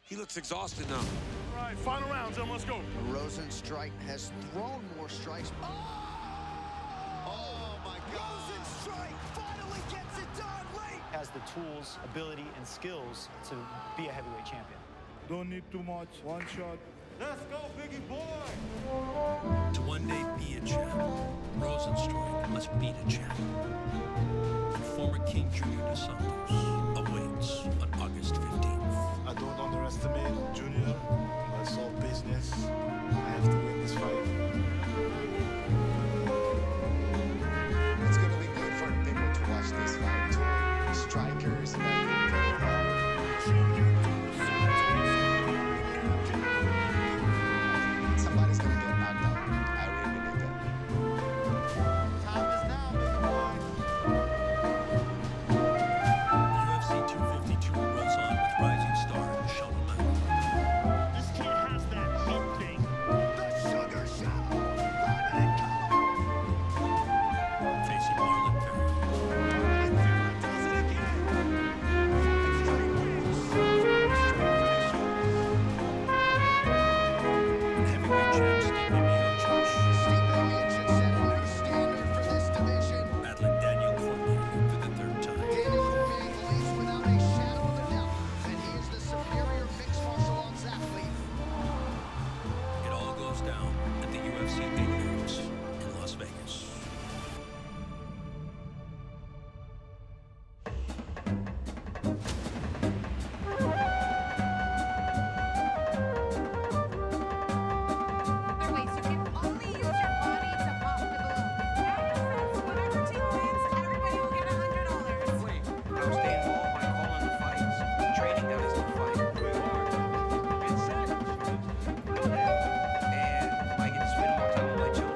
He looks exhausted now. All right, final round, gentlemen, let's go. Rosenstrike has thrown more strikes. Oh my God. Rosenstrike finally gets it done late. Has the tools, ability, and skills to be a heavyweight champion. Don't need too much. One shot. Let's go, Biggie boy. To one day be a champ, Rosenstrike must beat a champ. And former King Junior dos Santos awaits on August 15th. I don't underestimate Junior. That's all business. I have to win this fight. It's going to be good for people to watch this fight too. Strikers fighting very hard. Somebody's going to get knocked out. I really believe that. Time is now, big boy. UFC 252 rolls on with rising star Miocic. This kid has that meat thing. The Sugar Show. Run it, Facing Marlon Vera. does it again. And heavyweight champ Stipe Miocic Stipe Miocic set a new standard for this division. battling Daniel Cormier for the third time. Daniel Cormier believes without a shadow of a doubt that he is the superior mixed martial arts athlete. It all goes down at the UFC Apex in Las Vegas. Other ways you can only use your body to pop the balloon. Whatever team wins, everybody will get $100. Wait, I'll stay involved by calling the fights, training guys to fight. And I get to spend more time with my children.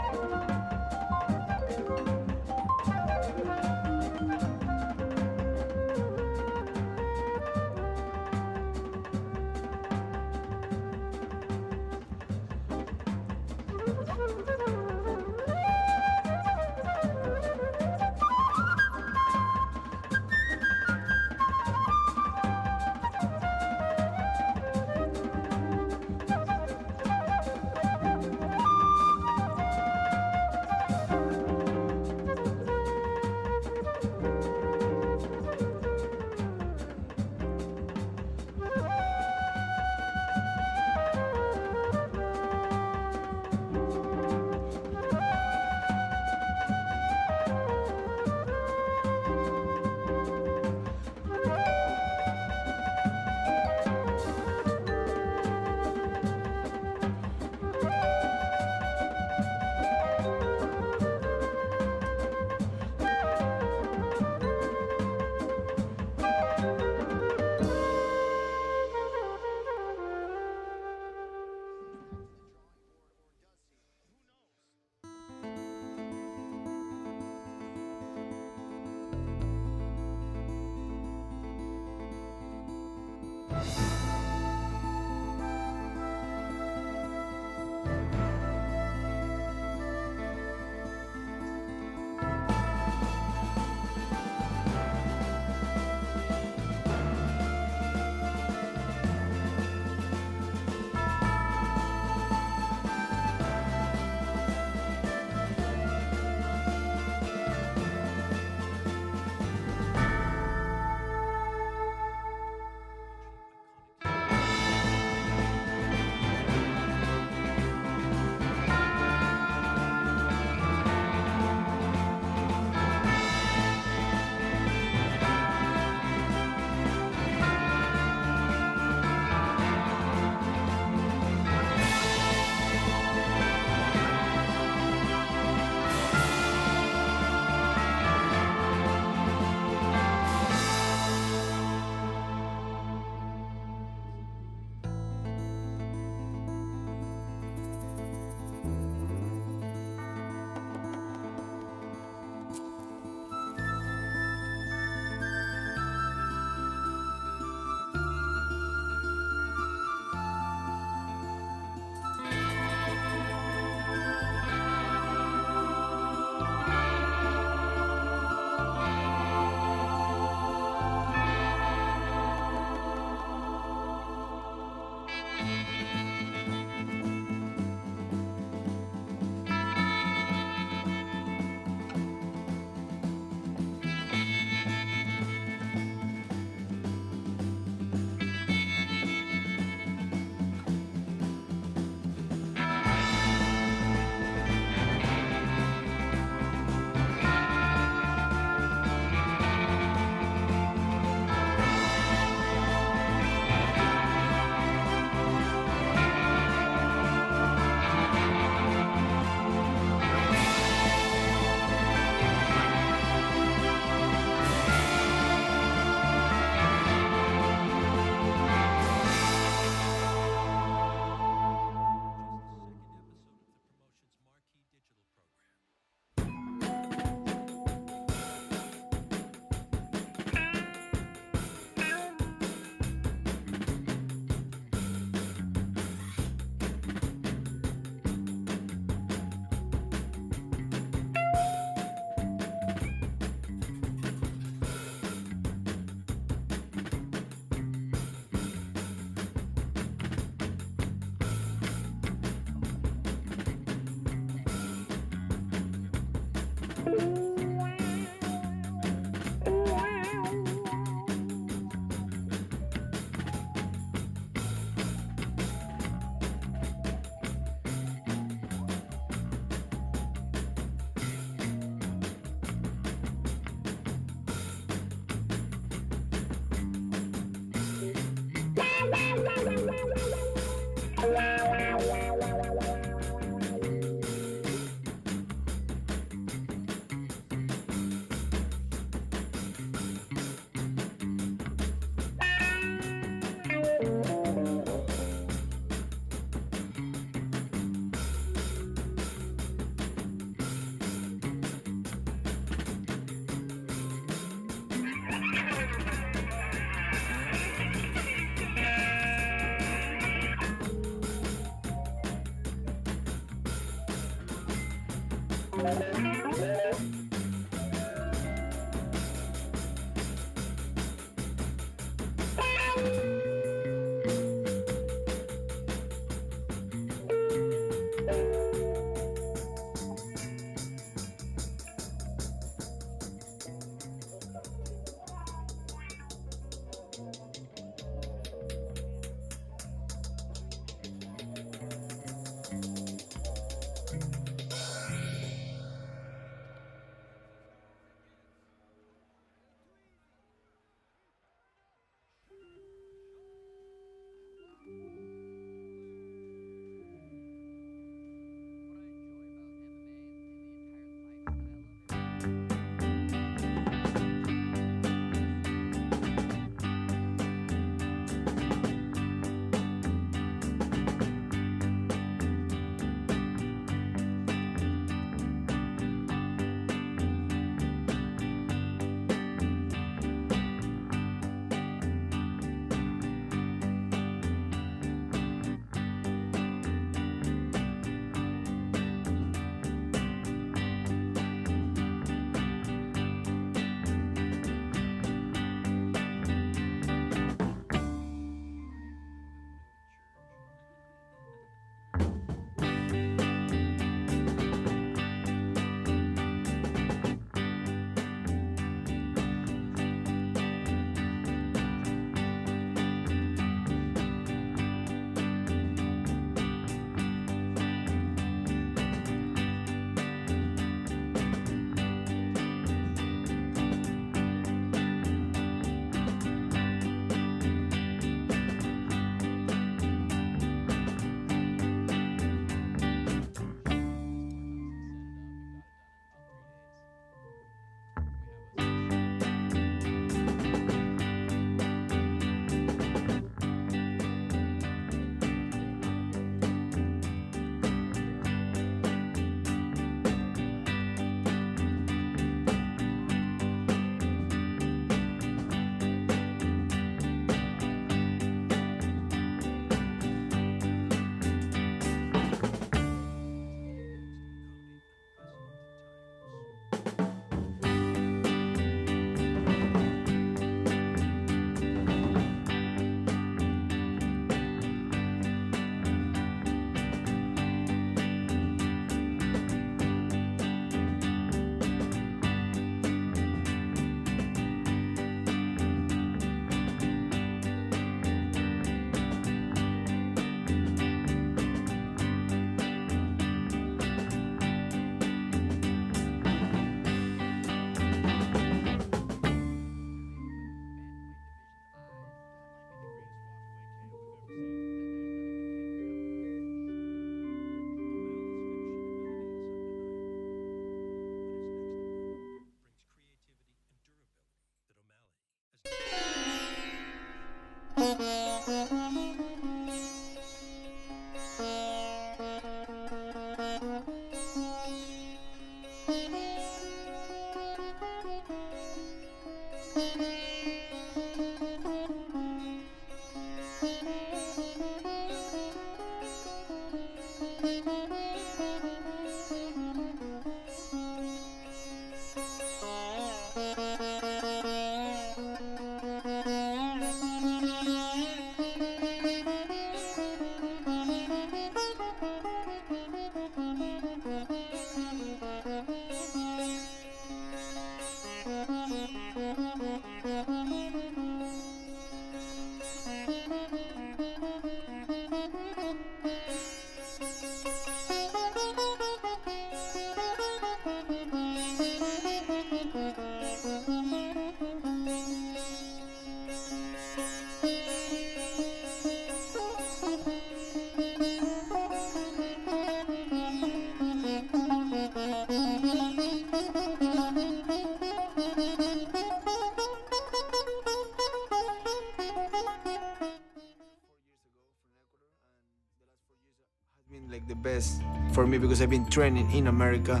Been like the best for me because I've been training in America.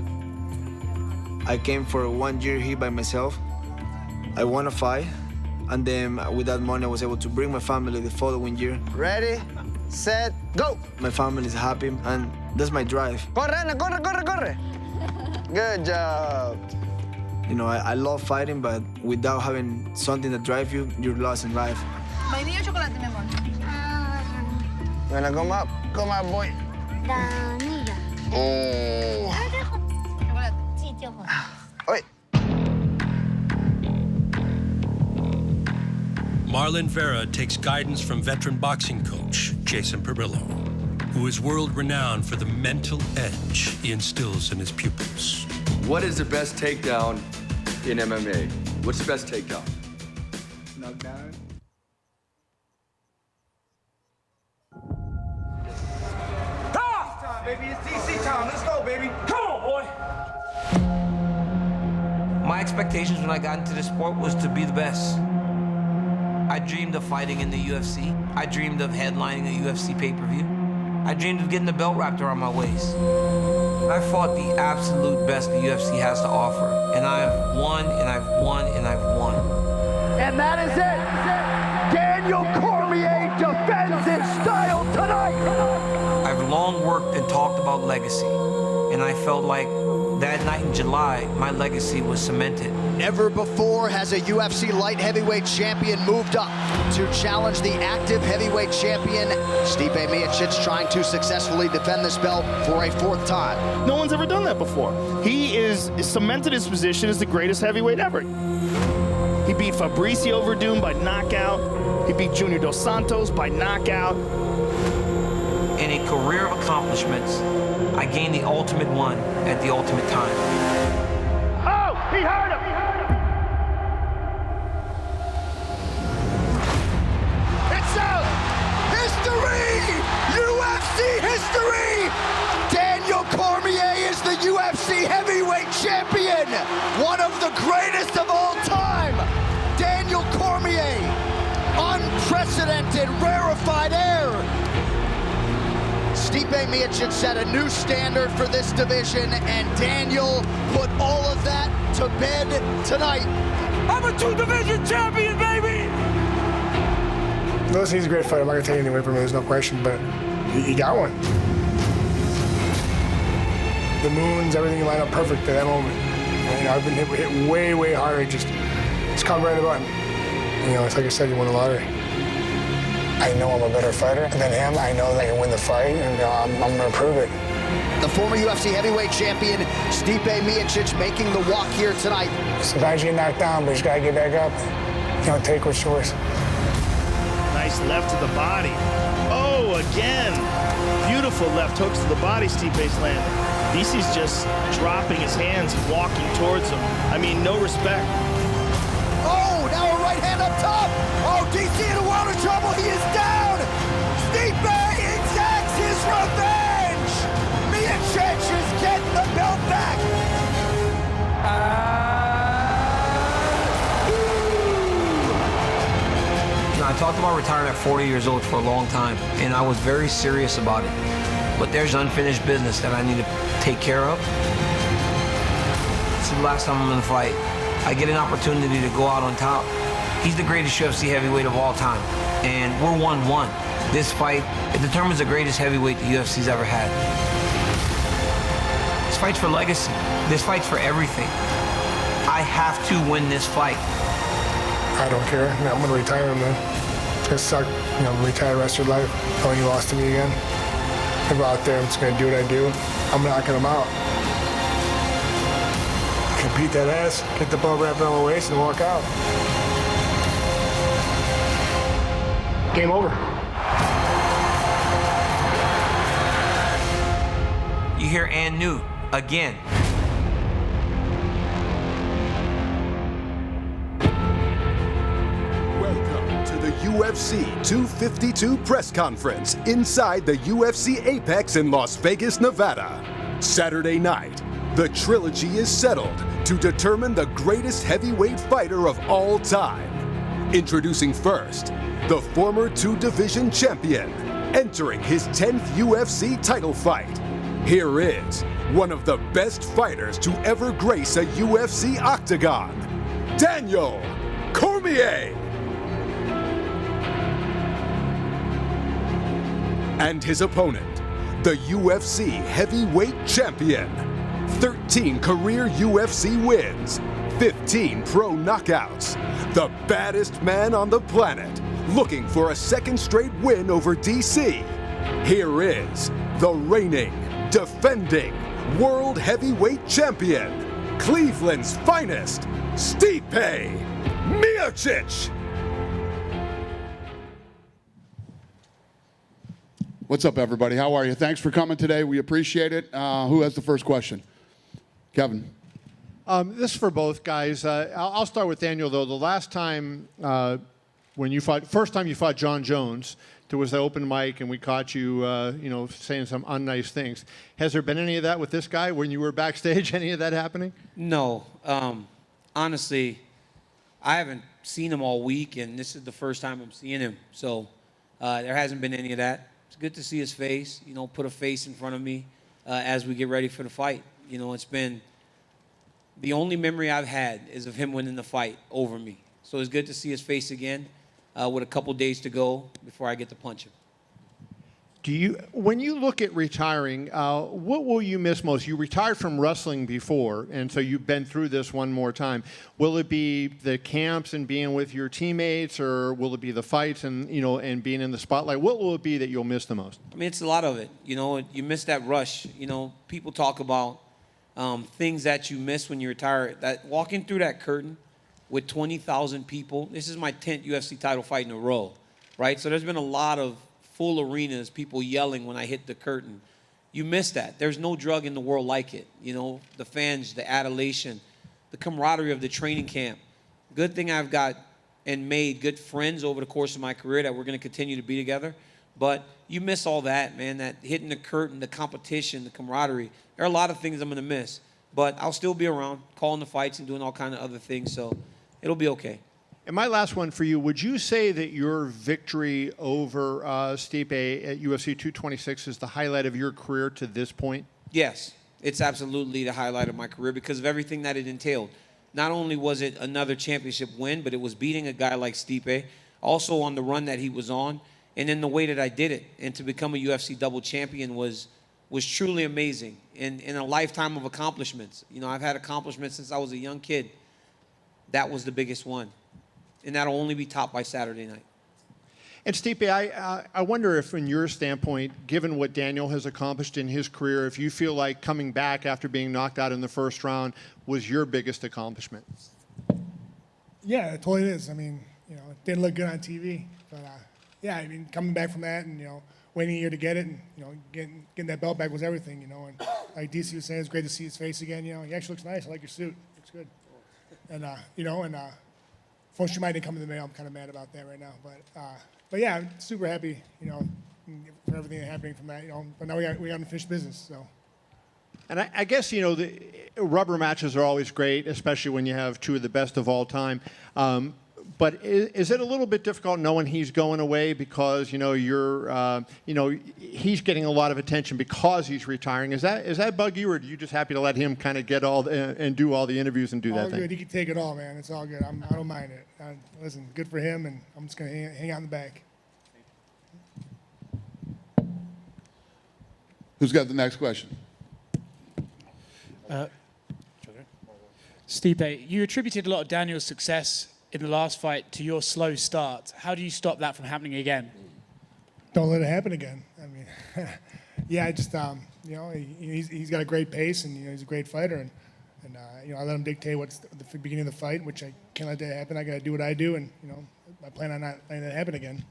I came for 1 year here by myself. I won a fight, and then with that money I was able to bring my family the following year. Ready, set, go! My family is happy, and that's my drive. Corre, Ana, corre, corre, corre! Good job. You know, I love fighting, but without having something that drives you, you're lost in life. Vainilla o chocolate, mi amor. You wanna come up? Come on, boy. Vanilla. Oh. Chocolate. Sí, tío. Oi. Marlon Vera takes guidance from veteran boxing coach Jason Perillo, who is world-renowned for the mental edge he instills in his pupils. What is the best takedown in MMA? What's the best takedown? Knockdown. Baby, it's DC time. Let's go, baby. Come on, boy. My expectations when I got into the sport was to be the best. I dreamed of fighting in the UFC. I dreamed of headlining a UFC pay-per-view. I dreamed of getting the belt wrapped around my waist. I fought the absolute best the UFC has to offer. And I've won, and I've won, and I've won. And that is it. Daniel Cormier defends his style tonight. I've long worked and talked about legacy. And I felt like that night in July, my legacy was cemented. Never before has a UFC light heavyweight champion moved up to challenge the active heavyweight champion. Stipe Miocic trying to successfully defend this belt for a fourth time. No one's ever done that before. He is cemented his position as the greatest heavyweight ever. He beat Fabricio Verdun by knockout. He beat Junior Dos Santos by knockout. In a career of accomplishments, I gained the ultimate one at the ultimate time. Oh, he hurt him. It's out! History! UFC history! Daniel Cormier is the UFC heavyweight champion! One of the greatest of all time! Daniel Cormier! Unprecedented, rarefied air! Stipe Miocic set a new standard for this division, and Daniel put all of that to bed tonight. I'm a two-division champion, baby! Listen, he's a great fighter. I'm not going to take anything away from him, there's no question, but he got one. The moons, everything lined up perfect at that moment. And, you know, I've been hit way, way harder. It's caught right in the button. You know, it's like I said, you won the lottery. I know I'm a better fighter than him. I know that I can win the fight, and I'm going to prove it. The former UFC heavyweight champion, Stipe Miocic, making the walk here tonight. Sometimes you get knocked down, but you just got to get back up. You know, take what's yours. Nice left to the body. Oh, again. Beautiful left hooks to the body Stipe's landing. DC's just dropping his hands and walking towards him. I mean, no respect. Oh, now a right hand up top. Oh, DC in a world of trouble. He is down. Stipe exacts his revenge. Miocic is getting the belt back. I talked about retiring at 40 years old for a long time, and I was very serious about it. But there's unfinished business that I need to take care of. This is the last time I'm in the fight. I get an opportunity to go out on top. He's the greatest UFC heavyweight of all time, and we're 1-1. This fight, it determines the greatest heavyweight the UFC's ever had. This fight's for legacy. This fight's for everything. I have to win this fight. I don't care. I'm going to retire him then. It's going to suck, you know, retire the rest of your life. Knowing you lost to me again. I go out there, I'm just going to do what I do. I'm knocking him out. Beat that ass, get the belt wrapped around my waist, and walk out. Game over. You hear and new again. Welcome to the UFC 252 press conference inside the UFC Apex in Las Vegas, Nevada. Saturday night, the trilogy is settled to determine the greatest heavyweight fighter of all time. Introducing first, the former two-division champion, entering his 10th UFC title fight. Here is one of the best fighters to ever grace a UFC octagon, Daniel Cormier. And his opponent, the UFC heavyweight champion, 13 career UFC wins, 15 pro knockouts. The baddest man on the planet, looking for a second straight win over DC. Here is the reigning, defending world heavyweight champion, Cleveland's finest, Stipe Miocic. What's up, everybody? How are you? Thanks for coming today. We appreciate it. Who has the first question? Kevin. This is for both guys. I'll start with Daniel, though. The last time when you fought, first time you fought John Jones, there was the open mic, and we caught you, saying some unnice things. Has there been any of that with this guy when you were backstage? Any of that happening? No. Honestly, I haven't seen him all week, and this is the first time I'm seeing him. So there hasn't been any of that. It's good to see his face, put a face in front of me as we get ready for the fight. It's been the only memory I've had is of him winning the fight over me. So it's good to see his face again with a couple days to go before I get to punch him. When you look at retiring, what will you miss most? You retired from wrestling before, and so you've been through this one more time. Will it be the camps and being with your teammates, or will it be the fights and and being in the spotlight? What will it be that you'll miss the most? I mean, it's a lot of it. You miss that rush. People talk about things that you miss when you retire. That walking through that curtain with 20,000 people. This is my 10th UFC title fight in a row, right? So there's been a lot of full arenas, people yelling when I hit the curtain. You miss that. There's no drug in the world like it. The fans, the adulation, the camaraderie of the training camp. Good thing I've got and made good friends over the course of my career that we're going to continue to be together. But you miss all that, man, that hitting the curtain, the competition, the camaraderie. There are a lot of things I'm going to miss. But I'll still be around, calling the fights and doing all kinds of other things. So it'll be okay. And my last one for you, would you say that your victory over Stipe at UFC 226 is the highlight of your career to this point? Yes, it's absolutely the highlight of my career because of everything that it entailed. Not only was it another championship win, but it was beating a guy like Stipe, also on the run that he was on, and then the way that I did it. And to become a UFC double champion was truly amazing and a lifetime of accomplishments. I've had accomplishments since I was a young kid. That was the biggest one. And that'll only be topped by Saturday night. And Stipe, I wonder if, from your standpoint, given what Daniel has accomplished in his career, if you feel like coming back after being knocked out in the first round was your biggest accomplishment. Yeah, it totally is. I mean, it didn't look good on TV, but yeah, I mean, coming back from that and waiting a year to get it and getting that belt back was everything. And like DC was saying, it's great to see his face again. He actually looks nice. I like your suit. Looks good. And unfortunately, Mike didn't come to the mail. I'm kind of mad about that right now. But yeah, I'm super happy, for everything that's happening from that, But now we got unfinished business, so. And I guess, the rubber matches are always great, especially when you have two of the best of all time. But is it a little bit difficult knowing he's going away because, he's getting a lot of attention because he's retiring? Is that bug you, or are you just happy to let him kind of get and do all the interviews and do all that thing? Good. He can take it all, man. It's all good. I don't mind it. Listen, good for him, and I'm just going to hang out in the back. Who's got the next question? Stipe, you attributed a lot of Daniel's success in the last fight to your slow start. How do you stop that from happening again? Don't let it happen again. I mean, yeah, I just he's got a great pace, and he's a great fighter, and I let him dictate what's the beginning of the fight, which I can't let that happen. I got to do what I do, and I plan on not letting that happen again.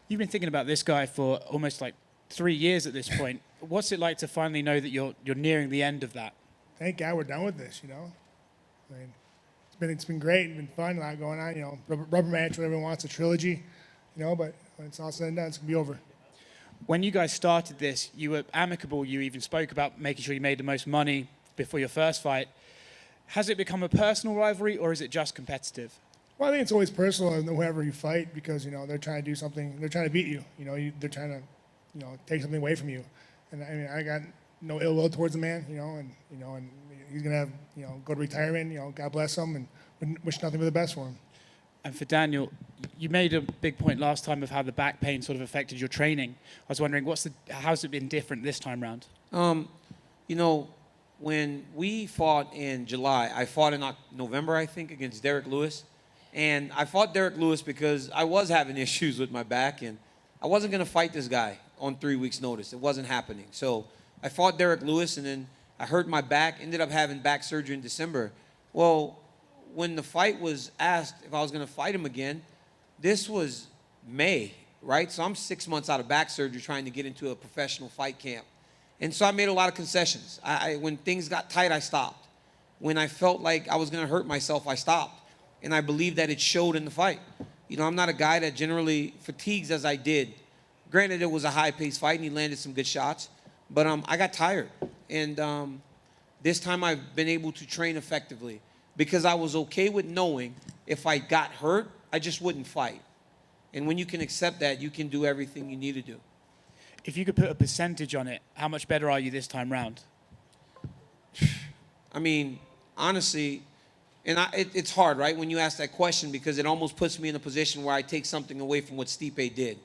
You've been thinking about this guy for almost like 3 years at this point. What's it like to finally know that you're nearing the end of that? Thank God we're done with this. I mean, it's been great, it's been fun, a lot going on. Rubber match, what everyone wants, a trilogy. But when it's all said and done, it's gonna be over. When you guys started this, you were amicable. You even spoke about making sure you made the most money before your first fight. Has it become a personal rivalry, or is it just competitive? Well, I think it's always personal in whoever you fight because they're trying to do something. They're trying to beat you. They're trying to take something away from you. And I mean, I got no ill will towards the man. And he's gonna have go to retirement. God bless him, and wish nothing but the best for him. And for Daniel, you made a big point last time of how the back pain sort of affected your training. I was wondering, how's it been different this time round? when we fought in July, I fought in November, I think, against Derek Lewis. And I fought Derek Lewis because I was having issues with my back, and I wasn't going to fight this guy on 3 weeks' notice. It wasn't happening. So I fought Derek Lewis, and then I hurt my back, ended up having back surgery in December. Well, when the fight was asked if I was going to fight him again, this was May, right? So I'm 6 months out of back surgery trying to get into a professional fight camp. And so I made a lot of concessions. When things got tight, I stopped. When I felt like I was going to hurt myself, I stopped. And I believe that it showed in the fight. You know, I'm not a guy that generally fatigues as I did. Granted, it was a high-paced fight, and he landed some good shots. But I got tired. And this time I've been able to train effectively because I was okay with knowing if I got hurt, I just wouldn't fight. And when you can accept that, you can do everything you need to do. If you could put a percentage on it, how much better are you this time round? I mean, honestly, and it's hard, right, when you ask that question because it almost puts me in a position where I take something away from what Stipe did.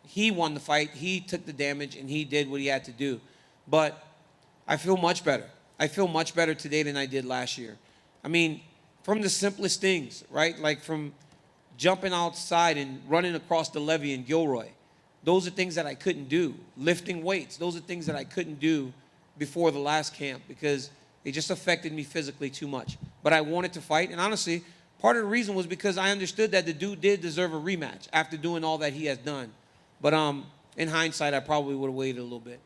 He won the fight, he took the damage, and he did what he had to do. But I feel much better. I feel much better today than I did last year. I mean, from the simplest things, right, like from jumping outside and running across the levee in Gilroy. Those are things that I couldn't do. Lifting weights, those are things that I couldn't do before the last camp because it just affected me physically too much. But I wanted to fight, and honestly, part of the reason was because I understood that the dude did deserve a rematch after doing all that he has done. But in hindsight, I probably would have waited a little bit.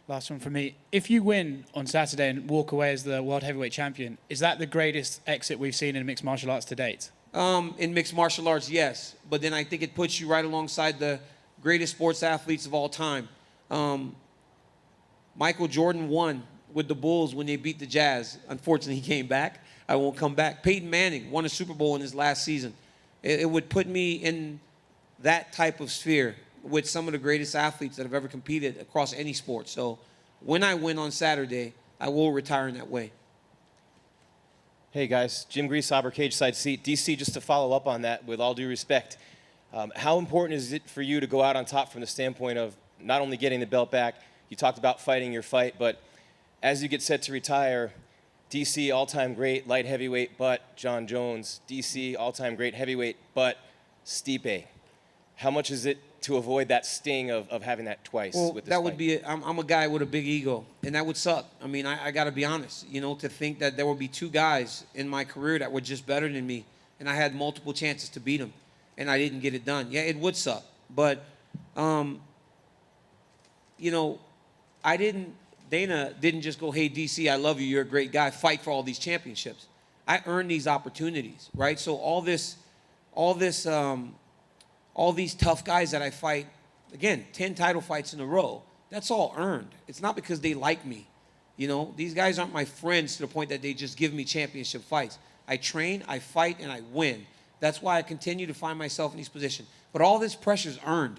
Last one from me. If you win on Saturday and walk away as the world heavyweight champion, is that the greatest exit we've seen in mixed martial arts to date? In mixed martial arts, yes. But then I think it puts you right alongside the greatest sports athletes of all time. Michael Jordan won with the Bulls when they beat the Jazz. Unfortunately, he came back. I won't come back. Peyton Manning won a Super Bowl in his last season. It would put me in that type of sphere with some of the greatest athletes that have ever competed across any sport. So when I win on Saturday, I will retire in that way. Hey guys, Jim Greasauber, cage side seat. DC, just to follow up on that, with all due respect, how important is it for you to go out on top from the standpoint of not only getting the belt back, you talked about fighting your fight, but as you get set to retire, DC all-time great light heavyweight, but John Jones, DC all-time great heavyweight, but Stipe. How much is it to avoid that sting of having that twice with this that fight? would be it. I'm a guy with a big ego, and that would suck. I mean, I got to be honest, you know, to think that there would be two guys in my career that were just better than me, and I had multiple chances to beat them, and I didn't get it done. Yeah, it would suck. But, you know, Dana didn't just go, hey, DC, I love you, you're a great guy, fight for all these championships. I earned these opportunities, right? So all these tough guys that I fight, again, 10 title fights in a row, that's all earned. It's not because they like me. You know, these guys aren't my friends to the point that they just give me championship fights. I train, I fight, and I win. That's why I continue to find myself in these positions. But all this pressure is earned.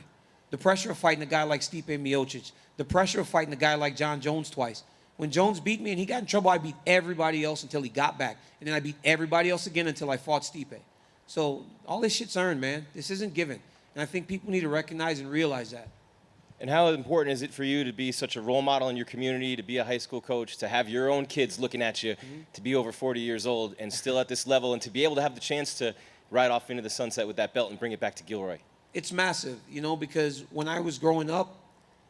The pressure of fighting a guy like Stipe Miocic, the pressure of fighting a guy like John Jones twice. When Jones beat me and he got in trouble, I beat everybody else until he got back. And then I beat everybody else again until I fought Stipe. So all this shit's earned, man. This isn't given. And I think people need to recognize and realize that. And how important is it for you to be such a role model in your community, to be a high school coach, to have your own kids looking at you, to be over 40 years old and still at this level, and to be able to have the chance to ride off into the sunset with that belt and bring it back to Gilroy? It's massive, you know, because when I was growing up,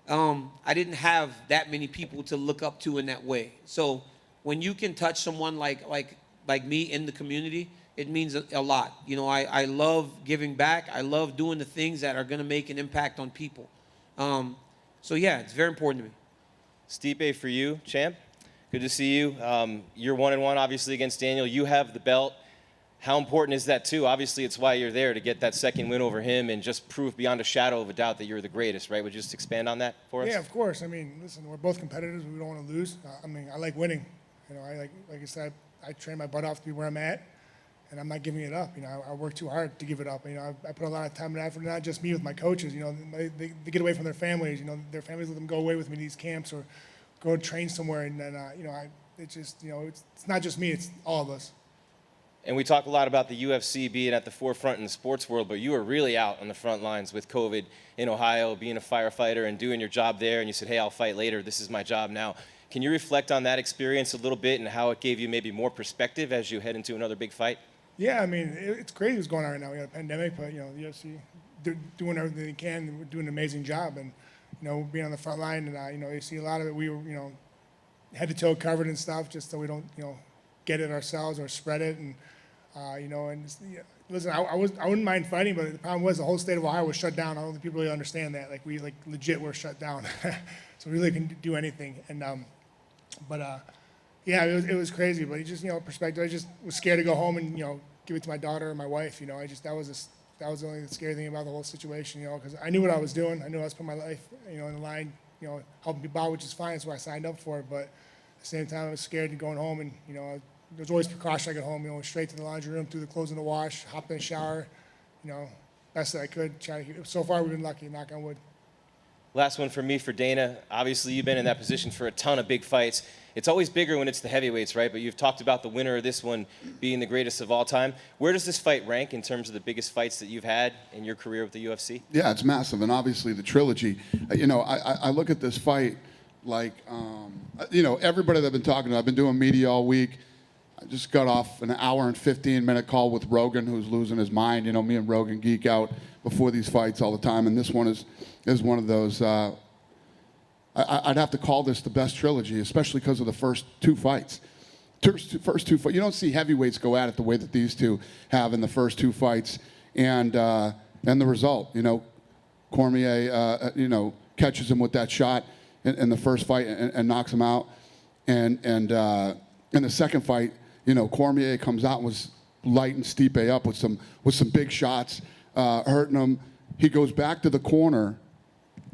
I didn't have that many people to look up to in that way. So when you can touch someone like me in the community, it means a lot. You know, I love giving back. I love doing the things that are going to make an impact on people. So, yeah, it's very important to me. Stipe, for you, champ, good to see you. You're 1-1, obviously, against Daniel. You have the belt. How important is that, too? Obviously, it's why you're there, to get that second win over him and just prove beyond a shadow of a doubt that you're the greatest, right? Would you just expand on that for us? Yeah, of course. I mean, listen, we're both competitors. We don't want to lose. I mean, I like winning. You know, like I said, I train my butt off to be where I'm at, and I'm not giving it up. You know, I work too hard to give it up. You know, I put a lot of time and effort, not just me with my coaches. You know, they get away from their families. You know, their families let them go away with me to these camps or go train somewhere, and then, you know, it's just, you know, it's not just me, it's all of us. And we talk a lot about the UFC being at the forefront in the sports world, but you were really out on the front lines with COVID in Ohio, being a firefighter and doing your job there, and you said, hey, I'll fight later. This is my job now. Can you reflect on that experience a little bit and how it gave you maybe more perspective as you head into another big fight? Yeah, I mean, it's crazy what's going on right now. We got a pandemic, but, the UFC, they're doing everything they can. We're doing an amazing job. And, being on the front line, and, you see a lot of it, we were, head to toe covered and stuff just so we don't, get it ourselves or spread it. And, listen, I wouldn't mind fighting, but the problem was the whole state of Ohio was shut down. I don't think people really understand that. Like, we, legit were shut down. So we really couldn't do anything. And, yeah, it was crazy, but perspective. I just was scared to go home and give it to my daughter or my wife. That was the only scary thing about the whole situation. Because I knew what I was doing. I knew I was putting my life in the line. Helping people out, which is fine. That's what I signed up for. But at the same time, I was scared to going home, and there's always precaution. I get home, straight to the laundry room, through the clothes in the wash, hop in the shower, best that I could. So far, we've been lucky. Knock on wood. Last one for me for Dana. Obviously, you've been in that position for a ton of big fights. It's always bigger when it's the heavyweights, right? But you've talked about the winner of this one being the greatest of all time. Where does this fight rank in terms of the biggest fights that you've had in your career with the UFC? Yeah, it's massive, and obviously the trilogy. I look at this fight like, everybody that I've been talking to. I've been doing media all week. I just got off an hour and 15-minute call with Rogan, who's losing his mind. Me and Rogan geek out before these fights all the time, and this one is one of those. I'd have to call this the best trilogy, especially because of the first two fights. First two fights. You don't see heavyweights go at it the way that these two have in the first two fights, and the result. Cormier, catches him with that shot in the first fight and knocks him out, and in the second fight, Cormier comes out and was lighting Stipe up with some big shots, hurting him. He goes back to the corner,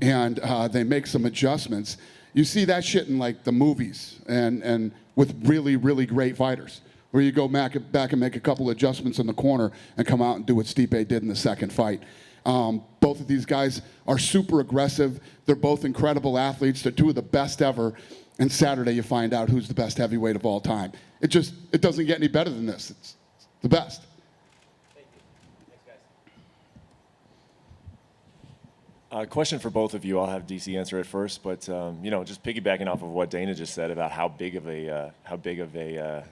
and they make some adjustments. You see that shit in like the movies and with really, really great fighters, where you go back and make a couple adjustments in the corner and come out and do what Stipe did in the second fight. Both of these guys are super aggressive. They're both incredible athletes. They're two of the best ever. And Saturday you find out who's the best heavyweight of all time. It doesn't get any better than this. It's the best. Question for both of you. I'll have DC answer it first, but just piggybacking off of what Dana just said about how big of a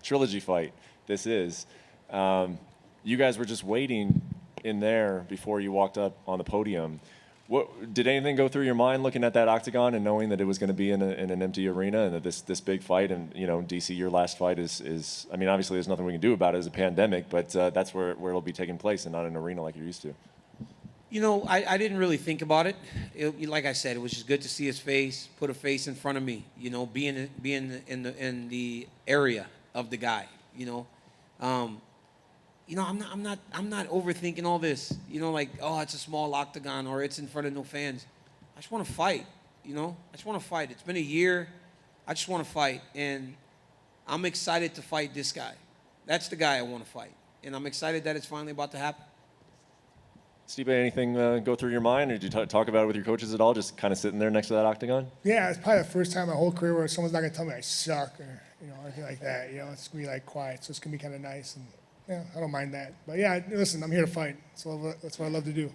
trilogy fight this is. You guys were just waiting in there before you walked up on the podium. What did anything go through your mind looking at that octagon and knowing that it was going to be in an empty arena and that this big fight and DC, your last fight is I mean, obviously there's nothing we can do about it as a pandemic, but that's where it'll be taking place and not in an arena like you're used to. I didn't really think about it. Like I said, it was just good to see his face, put a face in front of me. Be in the area of the guy. I'm not overthinking all this. It's a small octagon or it's in front of no fans. I just want to fight. I just want to fight. It's been a year. I just want to fight, and I'm excited to fight this guy. That's the guy I want to fight, and I'm excited that it's finally about to happen. Stipe, anything go through your mind, or did you talk about it with your coaches at all, just kind of sitting there next to that octagon? Yeah, it's probably the first time in my whole career where someone's not going to tell me I suck or, anything like that. It's going to be, quiet, so it's going to be kind of nice. And, yeah, I don't mind that. But, yeah, listen, I'm here to fight. So that's what I love to do.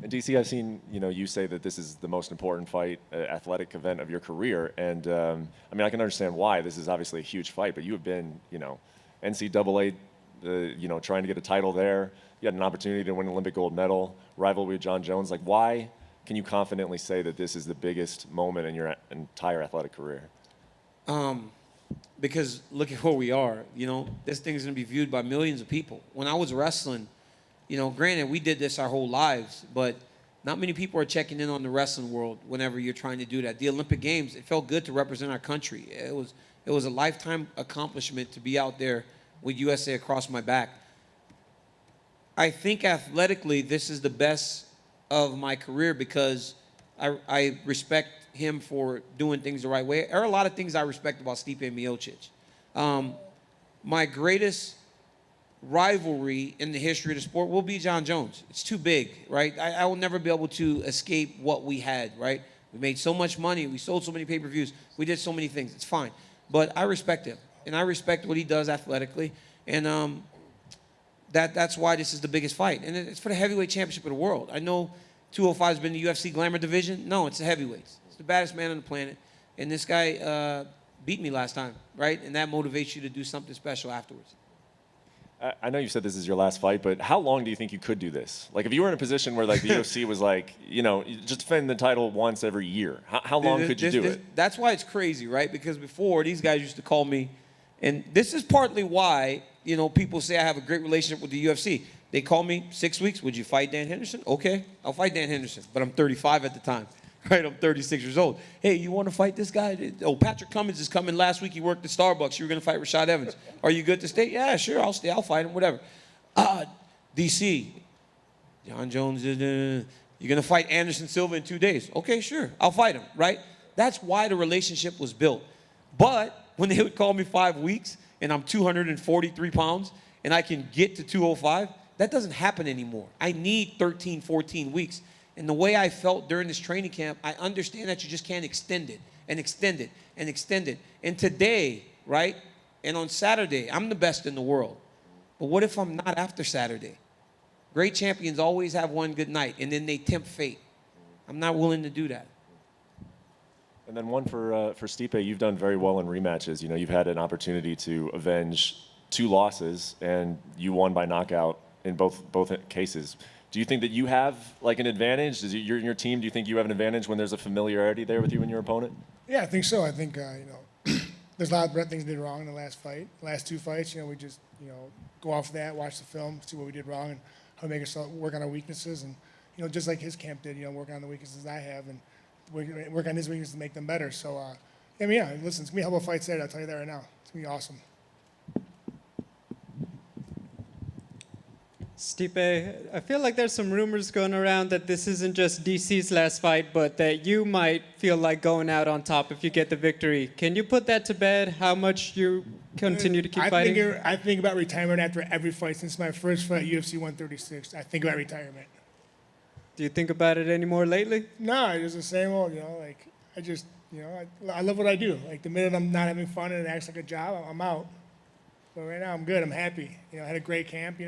And, DC, I've seen, you say that this is the most important fight, athletic event of your career. And, I can understand why. This is obviously a huge fight, but you have been, NCAA, trying to get a title there. You had an opportunity to win an Olympic gold medal, rivalry with John Jones. Why can you confidently say that this is the biggest moment in your entire athletic career? Because look at where we are. This thing is going to be viewed by millions of people. When I was wrestling, granted, we did this our whole lives, but not many people are checking in on the wrestling world whenever you're trying to do that. The Olympic Games, it felt good to represent our country. It was a lifetime accomplishment to be out there with USA across my back. I think athletically, this is the best of my career because I respect him for doing things the right way. There are a lot of things I respect about Stipe and Miocic. My greatest rivalry in the history of the sport will be John Jones. It's too big, right? I will never be able to escape what we had, right? We made so much money. We sold so many pay-per-views. We did so many things. It's fine. But I respect him, and I respect what he does athletically. And that's why this is the biggest fight. And it's for the heavyweight championship of the world. I know 205 has been the UFC glamour division. No, it's the heavyweights. It's the baddest man on the planet. and this guy beat me last time, right? And that motivates you to do something special afterwards. I know you said this is your last fight, but how long do you think you could do this? Like, if you were in a position where, like, the UFC was like, you know, you just defend the title once every year, how long could you do it? That's why it's crazy, right? Because before, these guys used to call me, and this is partly why, you know, people say I have a great relationship with the UFC. They call me 6 weeks. Would you fight Dan Henderson? Okay, I'll fight Dan Henderson. But I'm 35 at the time, right? I'm 36 years old. Hey, you want to fight this guy? Oh, Patrick Cummins is coming last week. He worked at Starbucks. You were going to fight Rashad Evans. Are you good to stay? Yeah, sure, I'll stay. I'll fight him, whatever. DC, John Jones, you're going to fight Anderson Silva in 2 days. Okay, sure, I'll fight him, right? That's why the relationship was built. But when they would call me 5 weeks and I'm 243 pounds and I can get to 205, that doesn't happen anymore. I need 13, 14 weeks. And the way I felt during this training camp, I understand that you just can't extend it and extend it and extend it. And today, right, and on Saturday, I'm the best in the world. But what if I'm not after Saturday? Great champions always have one good night, and then they tempt fate. I'm not willing to do that. And then one for Stipe, you've done very well in rematches. You know, you've had an opportunity to avenge 2 losses, and you won by knockout in both cases. Do you think that you have like an advantage? You're in your team? Do you think you have an advantage when there's a familiarity there with you and your opponent? Yeah, I think so. I think there's a lot of things we did wrong in the last 2 fights. You know, we just go off of that, watch the film, see what we did wrong, and how to make ourselves work on our weaknesses, and just like his camp did, work on the weaknesses I have, and work on his weaknesses to make them better. So, listen, it's gonna be a hell of a fight Saturday. I'll tell you that right now. It's gonna be awesome. Stipe, I feel like there's some rumors going around that this isn't just DC's last fight, but that you might feel like going out on top if you get the victory. Can you put that to bed? How much you continue to keep fighting? I think about retirement after every fight. Since my first fight, UFC 136, I think about retirement. Do you think about it anymore lately? No, it's the same old, I love what I do. Like, the minute I'm not having fun and it acts like a job, I'm out. But right now, I'm good. I'm happy. I had a great camp,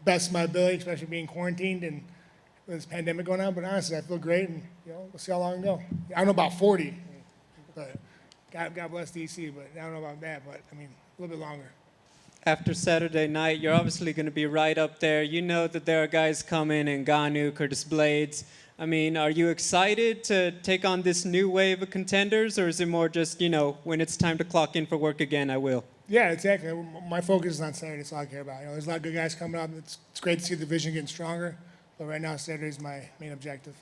best of my ability, especially being quarantined and with this pandemic going on. But honestly, I feel great, and, we'll see how long I go. I don't know about 40, but God bless DC, but I don't know about that, but, a little bit longer. After Saturday night, you're obviously going to be right up there. You know that there are guys coming, Ngannou, Curtis Blades. Are you excited to take on this new wave of contenders, or is it more just, when it's time to clock in for work again, I will? Yeah, exactly. My focus is on Saturday. That's all I care about. There's a lot of good guys coming up. It's great to see the division getting stronger. But right now, Saturday is my main objective.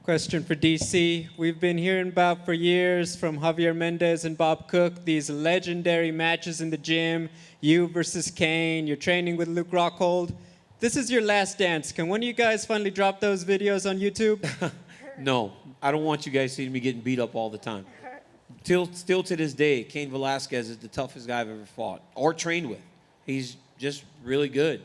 Question for DC. We've been hearing about for years from Javier Mendez and Bob Cook, these legendary matches in the gym, you versus Kane, you're training with Luke Rockhold. This is your last dance. Can one of you guys finally drop those videos on YouTube? No, I don't want you guys seeing me getting beat up all the time. Still to this day, Cain Velasquez is the toughest guy I've ever fought or trained with. He's just really good.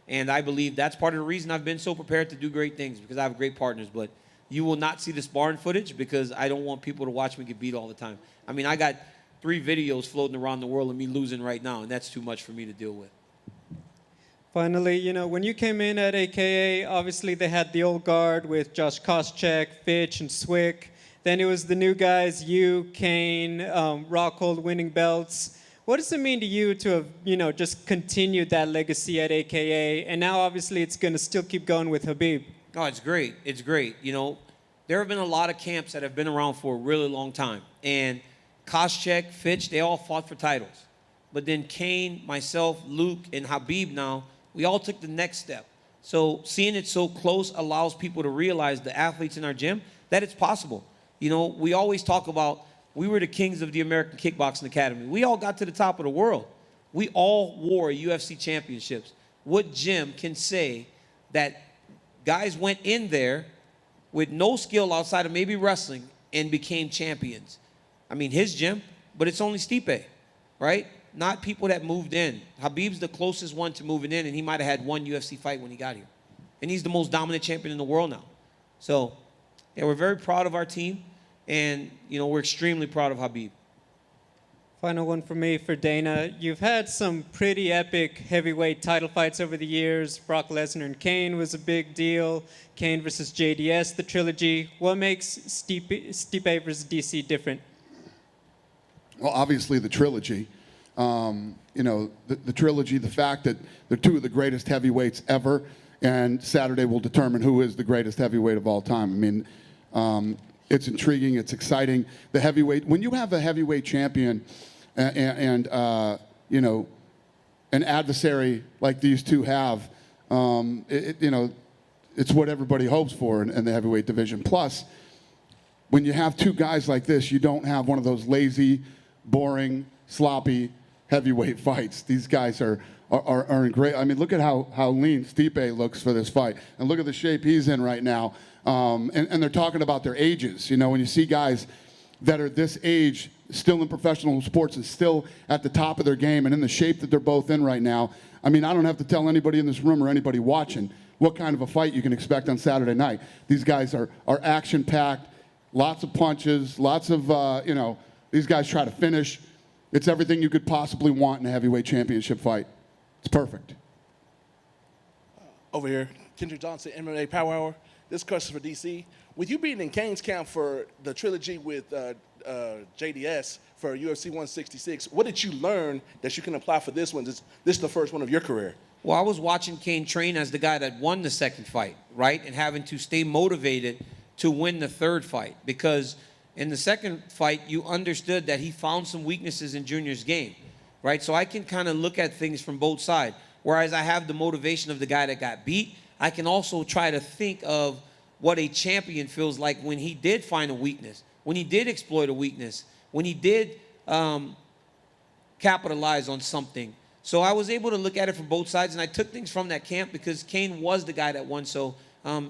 And I believe that's part of the reason I've been so prepared to do great things, because I have great partners. But you will not see the sparring footage because I don't want people to watch me get beat all the time. I got 3 videos floating around the world of me losing right now, and that's too much for me to deal with. Finally, when you came in at AKA, obviously they had the old guard with Josh Koscheck, Fitch, and Swick. Then it was the new guys, you, Kane, Rockhold winning belts. What does it mean to you to have, just continued that legacy at AKA? And now, obviously, it's going to still keep going with Khabib. Oh, it's great. It's great. There have been a lot of camps that have been around for a really long time. And Koscheck, Fitch, they all fought for titles. But then Kane, myself, Luke, and Khabib now, we all took the next step. So seeing it so close allows people to realize, the athletes in our gym, that it's possible. We always talk about, we were the kings of the American Kickboxing Academy. We all got to the top of the world. We all wore UFC championships. What gym can say that guys went in there with no skill outside of maybe wrestling and became champions? His gym, but it's only Stipe, right? Not people that moved in. Khabib's the closest one to moving in, and he might have had 1 UFC fight when he got here. And he's the most dominant champion in the world now. So, yeah, we're very proud of our team, and, we're extremely proud of Khabib. Final one for me for Dana. You've had some pretty epic heavyweight title fights over the years. Brock Lesnar and Kane was a big deal. Kane versus JDS, the trilogy. What makes Stipe versus DC different? Well, obviously the trilogy. You know, the trilogy, the fact that they're two of the greatest heavyweights ever, and Saturday will determine who is the greatest heavyweight of all time. I mean, it's intriguing, it's exciting. The heavyweight, when you have a heavyweight champion and you know, an adversary like these two have, you know, it's what everybody hopes for in the heavyweight division. Plus, when you have two guys like this, you don't have one of those lazy, boring, sloppy heavyweight fights. These guys are in great. I mean, look at how lean Stipe looks for this fight, and look at the shape he's in right now. And they're talking about their ages. You know, when you see guys that are this age, still in professional sports and still at the top of their game and in the shape that they're both in right now, I mean, I don't have to tell anybody in this room or anybody watching what kind of a fight you can expect on Saturday night. These guys are action-packed, lots of punches, lots of, you know, these guys try to finish. It's everything you could possibly want in a heavyweight championship fight. It's perfect. Over here, Kendrick Johnson, MMA Power Hour. This question for DC. With you being in Kane's camp for the trilogy with JDS for UFC 166, what did you learn that you can apply for this one? This is the first one of your career. Well, I was watching Kane train as the guy that won the second fight, right? And having to stay motivated to win the third fight. Because in the second fight, you understood that he found some weaknesses in Junior's game, right? So I can kind of look at things from both sides. Whereas I have the motivation of the guy that got beat, I can also try to think of what a champion feels like when he did find a weakness, when he did exploit a weakness, when he did capitalize on something. So I was able to look at it from both sides, and I took things from that camp because Kane was the guy that won. So,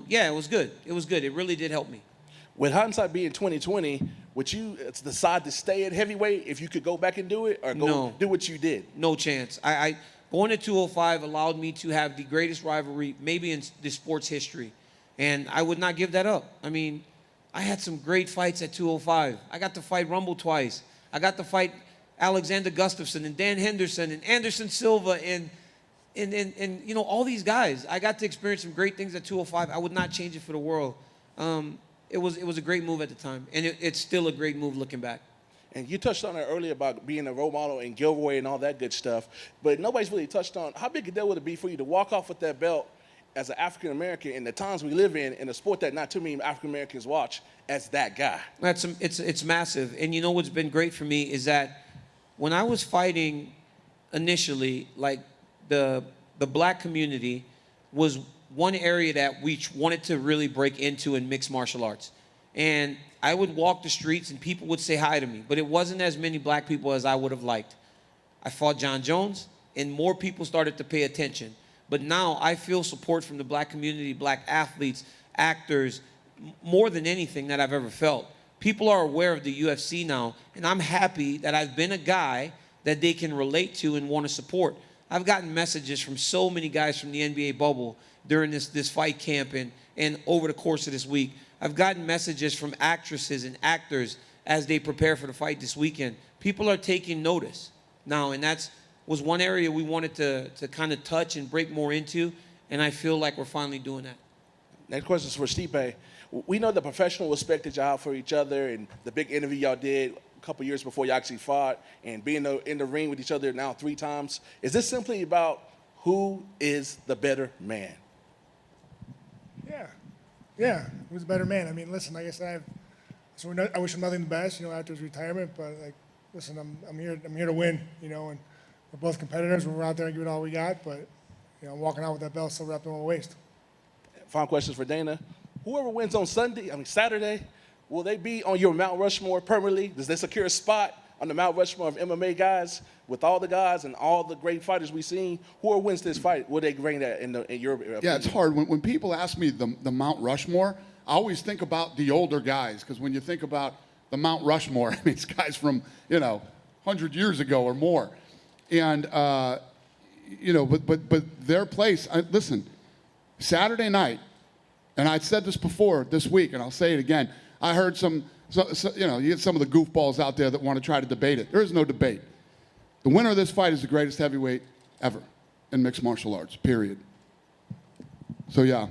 yeah, it was good. It was good. It really did help me. With hindsight being 2020, would you decide to stay at heavyweight if you could go back and do it, or go do what you did? No chance. I going to 205 allowed me to have the greatest rivalry maybe in the sports history, and I would not give that up. I mean, I had some great fights at 205. I got to fight Rumble twice. I got to fight Alexander Gustafsson and Dan Henderson and Anderson Silva and you know, all these guys. I got to experience some great things at 205. I would not change it for the world. It was a great move at the time, and it's still a great move looking back. And you touched on it earlier about being a role model and giveaway and all that good stuff, but nobody's really touched on how big a deal would it be for you to walk off with that belt as an African American in the times we live in a sport that not too many African Americans watch, as that guy. It's massive, and you know what's been great for me is that when I was fighting initially, like the black community was one area that we wanted to really break into in mixed martial arts. And I would walk the streets and people would say hi to me, but it wasn't as many black people as I would have liked. I fought John Jones, and more people started to pay attention. But now I feel support from the black community, black athletes, actors, more than anything that I've ever felt. People are aware of the UFC now, and I'm happy that I've been a guy that they can relate to and want to support. I've gotten messages from so many guys from the NBA bubble during this fight camp and over the course of this week. I've gotten messages from actresses and actors as they prepare for the fight this weekend. People are taking notice now, and that was one area we wanted to kind of touch and break more into, and I feel like we're finally doing that. Next question is for Stipe. We know the professional respect that y'all have for each other and the big interview y'all did a couple years before you actually fought, and being in the ring with each other now 3 times. Is this simply about who is the better man? Yeah, who's a better man? I mean, listen, like I said, I wish him nothing but best, you know, after his retirement. But like, listen, I'm here to win, you know, and we're both competitors. We're out there and giving all we got. But you know, I'm walking out with that belt still wrapped around my waist. Final questions for Dana. Whoever wins on Saturday, will they be on your Mount Rushmore permanently? Does they secure a spot on the Mount Rushmore of MMA guys with all the guys and all the great fighters we've seen? Whoever wins this fight, will they bring that in your opinion? Yeah, it's hard. When people ask me the Mount Rushmore, I always think about the older guys, because when you think about the Mount Rushmore, I mean, it's guys from, you know, 100 years ago or more. And, you know, but their place, listen, Saturday night, and I said this before this week, and I'll say it again, I heard some So, you know, you get some of the goofballs out there that want to try to debate it. There is no debate. The winner of this fight is the greatest heavyweight ever in mixed martial arts, period. So, yeah,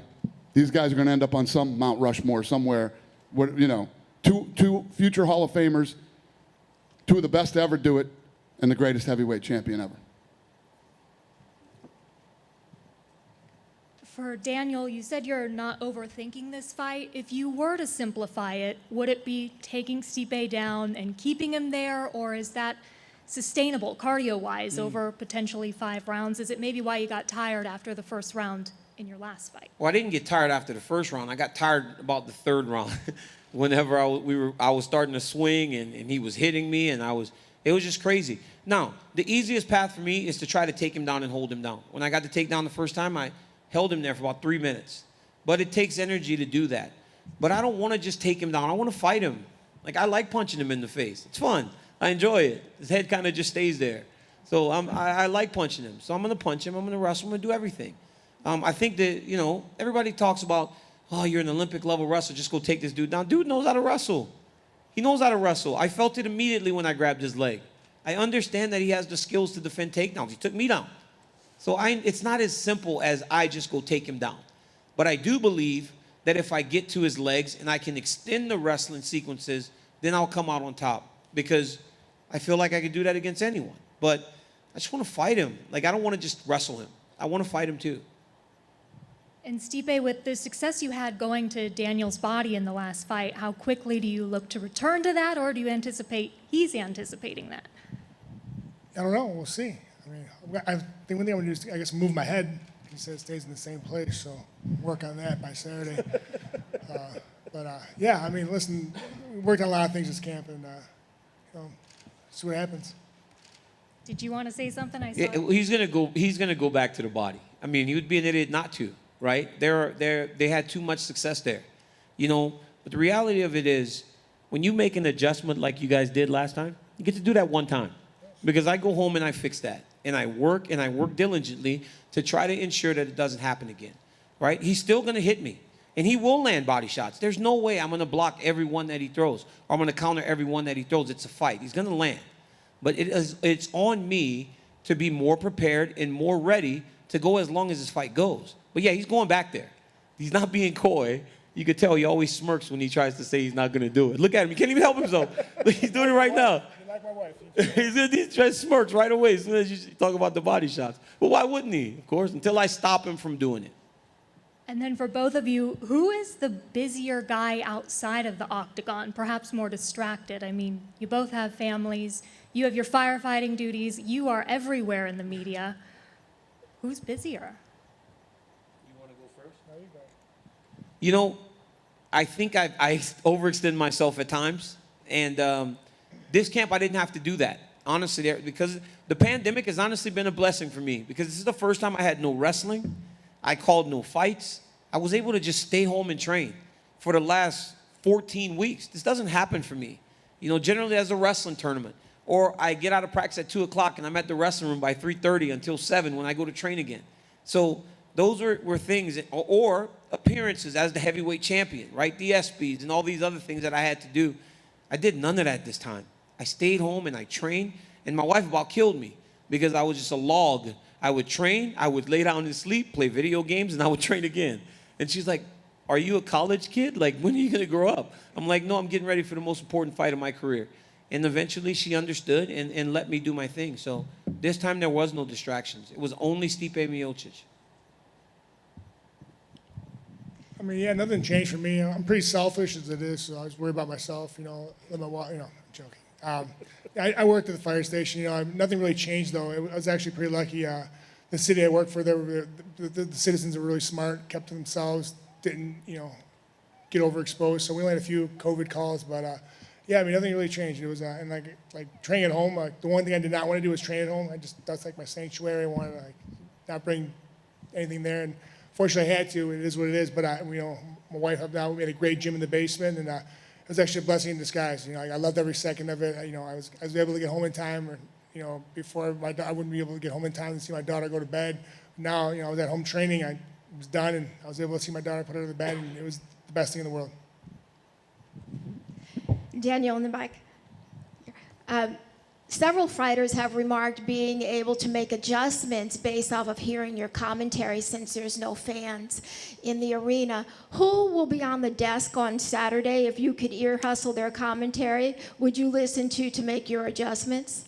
these guys are going to end up on some Mount Rushmore somewhere. You know, two future Hall of Famers, two of the best to ever do it, and the greatest heavyweight champion ever. For Daniel, you said you're not overthinking this fight. If you were to simplify it, would it be taking Stipe down and keeping him there, or is that sustainable cardio-wise over potentially 5 rounds? Is it maybe why you got tired after the first round in your last fight? Well, I didn't get tired after the first round. I got tired about the third round. Whenever I was starting to swing and he was hitting me, and it was just crazy. Now, the easiest path for me is to try to take him down and hold him down. When I got to take down the first time, I held him there for about 3 minutes. But it takes energy to do that. But I don't want to just take him down. I want to fight him. Like, I like punching him in the face. It's fun. I enjoy it. His head kind of just stays there. So I like punching him. So I'm going to punch him. I'm going to wrestle. I'm going to do everything. I think that, you know, everybody talks about, oh, you're an Olympic level wrestler. Just go take this dude down. Dude knows how to wrestle. He knows how to wrestle. I felt it immediately when I grabbed his leg. I understand that he has the skills to defend takedowns. He took me down. So it's not as simple as I just go take him down. But I do believe that if I get to his legs and I can extend the wrestling sequences, then I'll come out on top. Because I feel like I could do that against anyone. But I just want to fight him. Like, I don't want to just wrestle him. I want to fight him too. And Stipe, with the success you had going to Daniel's body in the last fight, how quickly do you look to return to that, or do you anticipate he's anticipating that? I don't know. We'll see. I mean, I think one thing I'm going to do is, I guess, move my head. He said it stays in the same place, so work on that by Saturday. Yeah, I mean, listen, we worked on a lot of things this camp, and you know, see what happens. Did you want to say something? I saw Yeah, he's gonna go back to the body. I mean, he would be an idiot not to, right? They had too much success there, you know. But the reality of it is, when you make an adjustment like you guys did last time, you get to do that one time. Because I go home and I fix that. And I work diligently to try to ensure that it doesn't happen again, right? He's still going to hit me. And he will land body shots. There's no way I'm going to block every one that he throws, or I'm going to counter every one that he throws. It's a fight. He's going to land. But it's on me to be more prepared and more ready to go as long as this fight goes. But yeah, he's going back there. He's not being coy. You could tell he always smirks when he tries to say he's not going to do it. Look at him. He can't even help himself. He's doing it right now. Like my wife. He just smirks right away as soon as you talk about the body shots. But why wouldn't he? Of course, until I stop him from doing it. And then for both of you, who is the busier guy outside of the octagon, perhaps more distracted? I mean, you both have families. You have your firefighting duties. You are everywhere in the media. Who's busier? You want to go first? No, you go. You know, I think I overextend myself at times. And this camp, I didn't have to do that. Honestly, because the pandemic has honestly been a blessing for me. Because this is the first time I had no wrestling. I called no fights. I was able to just stay home and train for the last 14 weeks. This doesn't happen for me. You know, generally as a wrestling tournament. Or I get out of practice at 2 o'clock and I'm at the wrestling room by 3:30 until 7 when I go to train again. So those were things, or appearances as the heavyweight champion, right? The ESPYs and all these other things that I had to do. I did none of that this time. I stayed home and I trained, and my wife about killed me because I was just a log. I would train, I would lay down and sleep, play video games, and I would train again. And she's like, are you a college kid? Like, when are you going to grow up? I'm like, no, I'm getting ready for the most important fight of my career. And eventually she understood and let me do my thing. So this time there was no distractions. It was only Stipe Miocic. I mean, yeah, nothing changed for me. I'm pretty selfish as it is, so I just worry about myself, you know, let my wife, you know, I'm joking. I worked at the fire station, you know, nothing really changed though. I was actually pretty lucky. The city I worked for, the citizens are really smart, kept to themselves, didn't, you know, get overexposed. So we only had a few COVID calls, but yeah, I mean, nothing really changed. It was, and like training at home, like the one thing I did not want to do was train at home. That's like my sanctuary. I wanted to like not bring anything there. And fortunately I had to, it is what it is. But you know, my wife helped out. We had a great gym in the basement, and it was actually a blessing in disguise. You know, I loved every second of it. You know, I was able to get home in time, or, you know, before I wouldn't be able to get home in time to see my daughter go to bed. Now, you know, I was at home training. I was done, and I was able to see my daughter put her to bed, and it was the best thing in the world. Daniel in the back. Several fighters have remarked being able to make adjustments based off of hearing your commentary since there's no fans in the arena. Who will be on the desk on Saturday if you could ear hustle their commentary? Would you listen to make your adjustments?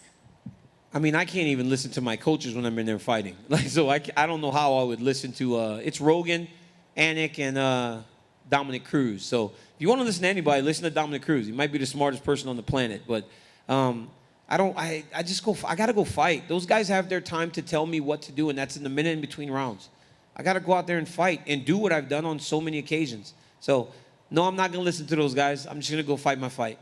I mean, I can't even listen to my coaches when I'm in there fighting. Like, so I don't know how I would listen to, it's Rogan, Anik, and Dominic Cruz. So if you want to listen to anybody, listen to Dominic Cruz. He might be the smartest person on the planet, but I got to go fight. Those guys have their time to tell me what to do, and that's in the minute in between rounds. I got to go out there and fight and do what I've done on so many occasions. So, no, I'm not going to listen to those guys. I'm just going to go fight my fight.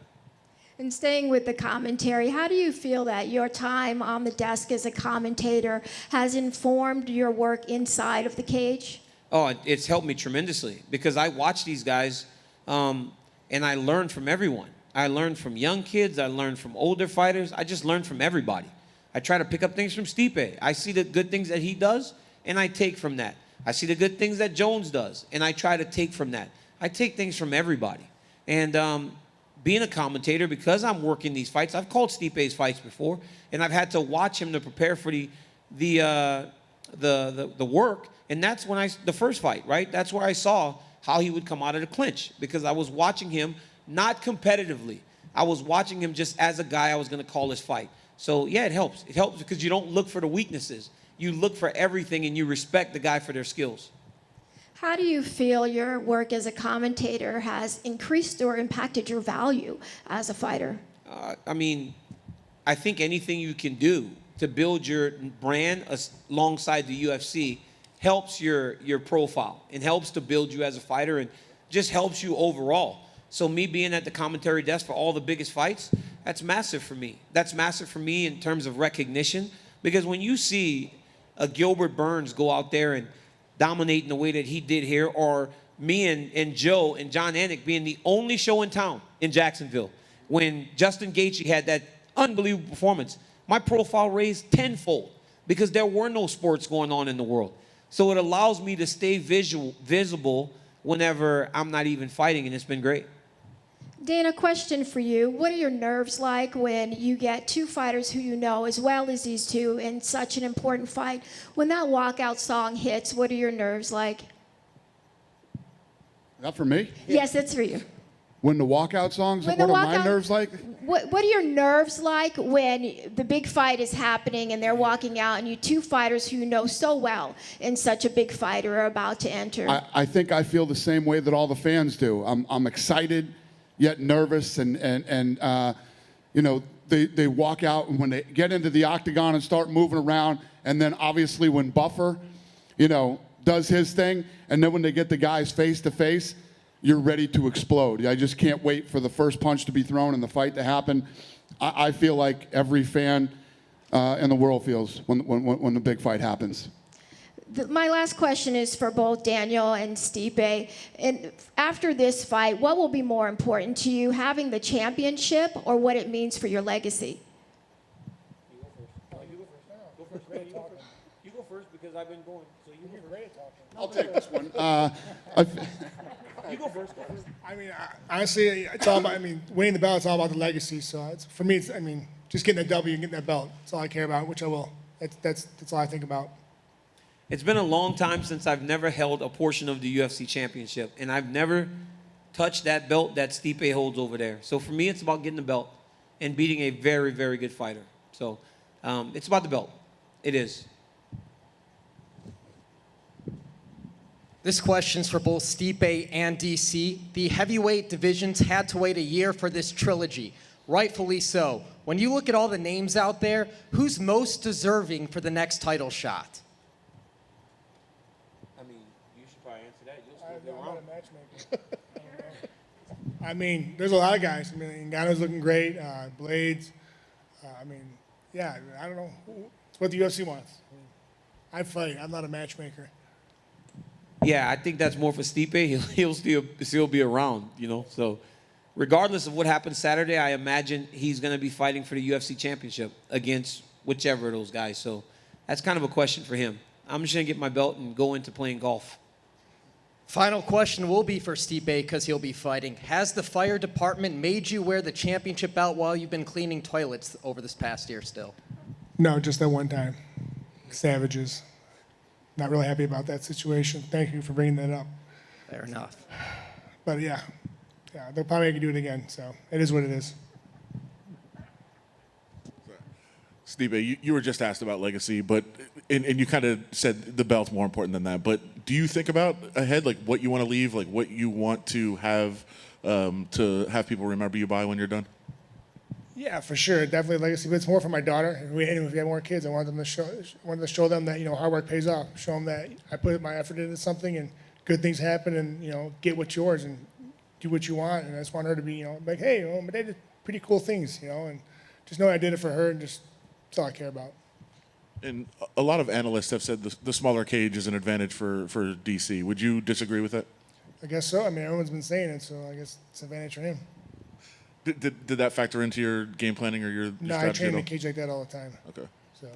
And staying with the commentary, how do you feel that your time on the desk as a commentator has informed your work inside of the cage? Oh, it's helped me tremendously because I watch these guys and I learn from everyone. I learn from young kids. I learn from older fighters. I just learn from everybody. I try to pick up things from Stipe. I see the good things that he does, and I take from that. I see the good things that Jones does, and I try to take from that. I take things from everybody. And being a commentator, because I'm working these fights, I've called Stipe's fights before, and I've had to watch him to prepare for the work. And that's when the first fight, right? That's where I saw how he would come out of the clinch because I was watching him not competitively. I was watching him just as a guy I was going to call his fight. So, yeah, it helps. It helps because you don't look for the weaknesses. You look for everything and you respect the guy for their skills. How do you feel your work as a commentator has increased or impacted your value as a fighter? I mean, I think anything you can do to build your brand alongside the UFC helps your profile and helps to build you as a fighter and just helps you overall. So me being at the commentary desk for all the biggest fights, that's massive for me. That's massive for me in terms of recognition because when you see a Gilbert Burns go out there and dominate in the way that he did here, or me and Joe and John Anik being the only show in town in Jacksonville, when Justin Gaethje had that unbelievable performance, my profile raised tenfold because there were no sports going on in the world. So it allows me to stay visible whenever I'm not even fighting, and it's been great. Dana, question for you. What are your nerves like when you get two fighters who you know as well as these two in such an important fight? When that walkout song hits, what are your nerves like? That for me? Yes, it's for you. When the walkout songs, what are my nerves like? What are your nerves like when the big fight is happening and they're walking out and you two fighters who you know so well in such a big fight are about to enter? I think I feel the same way that all the fans do. I'm excited, yet nervous, and you know, they walk out, and when they get into the octagon and start moving around, and then obviously when Buffer, you know, does his thing, and then when they get the guys face to face, you're ready to explode. I just can't wait for the first punch to be thrown and the fight to happen. I feel like every fan in the world feels when the big fight happens. My last question is for both Daniel and Stipe. And after this fight, what will be more important to you, having the championship or what it means for your legacy? You go first because I've been going. So you go first. I'll take this one. You go first. I mean, honestly, it's all about, winning the belt, it's all about the legacy. So for me, it's, just getting that W and getting that belt. That's all I care about, which I will. That's all I think about. It's been a long time since I've never held a portion of the UFC championship, and I've never touched that belt that Stipe holds over there. So for me, it's about getting the belt and beating a very, very good fighter. So it's about the belt. It is. This question's for both Stipe and DC. The heavyweight divisions had to wait a year for this trilogy, rightfully so. When you look at all the names out there, who's most deserving for the next title shot? I mean, you should probably answer that. I'm not a matchmaker. There's a lot of guys. Ngannou's looking great. Blades. Yeah, I don't know. It's what the UFC wants. I fight. I'm not a matchmaker. Yeah, I think that's more for Stipe. He'll still be around, you know. So regardless of what happens Saturday, I imagine he's going to be fighting for the UFC championship against whichever of those guys. So that's kind of a question for him. I'm just going to get my belt and go into playing golf. Final question will be for Stipe because he'll be fighting. Has the fire department made you wear the championship belt while you've been cleaning toilets over this past year still? No, just that one time. Savages. Not really happy about that situation. Thank you for bringing that up. Fair enough. But yeah, they'll probably make you do it again. So it is what it is. Stipe, you were just asked about legacy, but and you kind of said the belt's more important than that. But do you think about ahead, like what you want to leave, like what you want to have people remember you by when you're done? Yeah, for sure, definitely legacy. But it's more for my daughter. If we have more kids, I want to show them that hard work pays off. Show them that I put my effort into something and good things happen, and get what's yours and do what you want. And I just want her to be like, hey, my dad did pretty cool things, and just know I did it for her, and just that's all I care about. And a lot of analysts have said the smaller cage is an advantage for DC. Would you disagree with that? I guess so. I mean, everyone's been saying it, so I guess it's an advantage for him. Did that factor into your game planning or your No, I train in a cage like that all the time. Okay. So.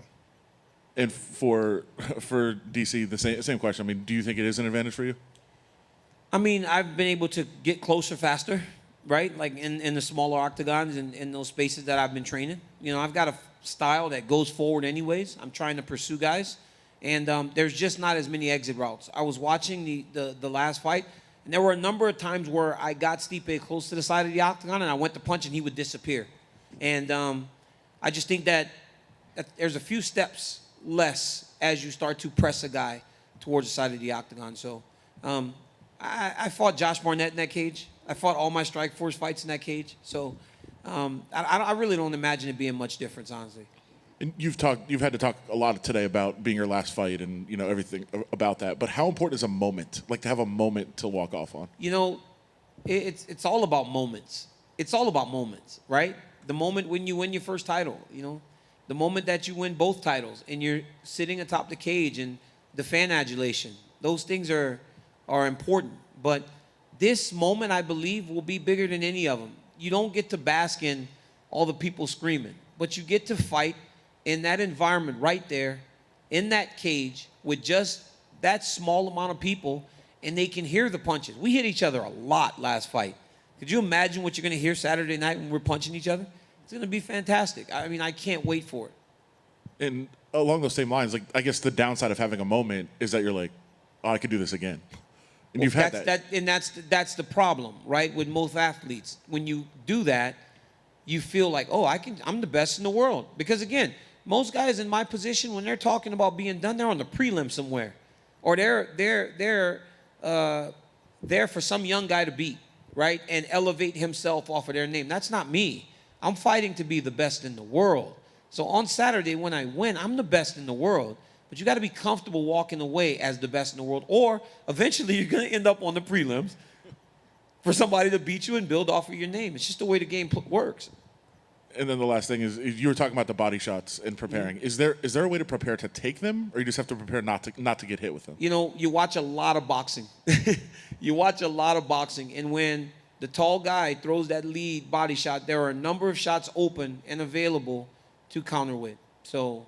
And for DC, the same question. I mean, do you think it is an advantage for you? I mean, I've been able to get closer faster, right? Like in the smaller octagons and in those spaces that I've been training. I've got a style that goes forward anyways. I'm trying to pursue guys. And there's just not as many exit routes. I was watching the last fight, and there were a number of times where I got Stipe close to the side of the octagon, and I went to punch, and he would disappear. And I just think that there's a few steps less as you start to press a guy towards the side of the octagon. So I fought Josh Barnett in that cage. I fought all my Strikeforce fights in that cage. So I really don't imagine it being much difference, honestly. And you've had to talk a lot today about being your last fight and everything about that. But how important is a moment, like to have a moment to walk off on? It's all about moments. It's all about moments, right? The moment when you win your first title, the moment that you win both titles and you're sitting atop the cage and the fan adulation. Those things are important. But this moment, I believe, will be bigger than any of them. You don't get to bask in all the people screaming, but you get to fight in that environment right there, in that cage, with just that small amount of people, and they can hear the punches. We hit each other a lot last fight. Could you imagine what you're going to hear Saturday night when we're punching each other? It's going to be fantastic. I mean, I can't wait for it. And along those same lines, like I guess the downside of having a moment is that you're like, oh, I could do this again. And you've had that. And that's the problem, right? With most athletes, when you do that, you feel like, oh, I'm the best in the world. Because again, most guys in my position, when they're talking about being done, they're on the prelim somewhere, or they're there for some young guy to beat, right, and elevate himself off of their name. That's not me. I'm fighting to be the best in the world. So on Saturday when I win, I'm the best in the world. But you got to be comfortable walking away as the best in the world, or eventually you're going to end up on the prelims for somebody to beat you and build off of your name. It's just the way the game works. And then the last thing is you were talking about the body shots and preparing. Is there a way to prepare to take them, or you just have to prepare not to get hit with them? You watch a lot of boxing. You watch a lot of boxing, and when the tall guy throws that lead body shot, there are a number of shots open and available to counter with. So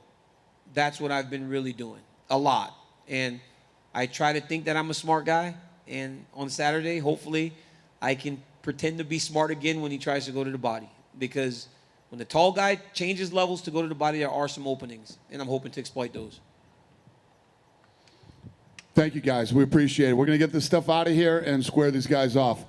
that's what I've been really doing, a lot. And I try to think that I'm a smart guy, and on Saturday, hopefully, I can pretend to be smart again when he tries to go to the body. Because when the tall guy changes levels to go to the body, there are some openings, and I'm hoping to exploit those. Thank you, guys. We appreciate it. We're going to get this stuff out of here and square these guys off.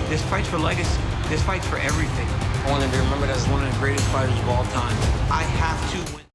This fight's for legacy. This fight's for everything. I want to be remembered as one of the greatest fighters of all time. I have to win.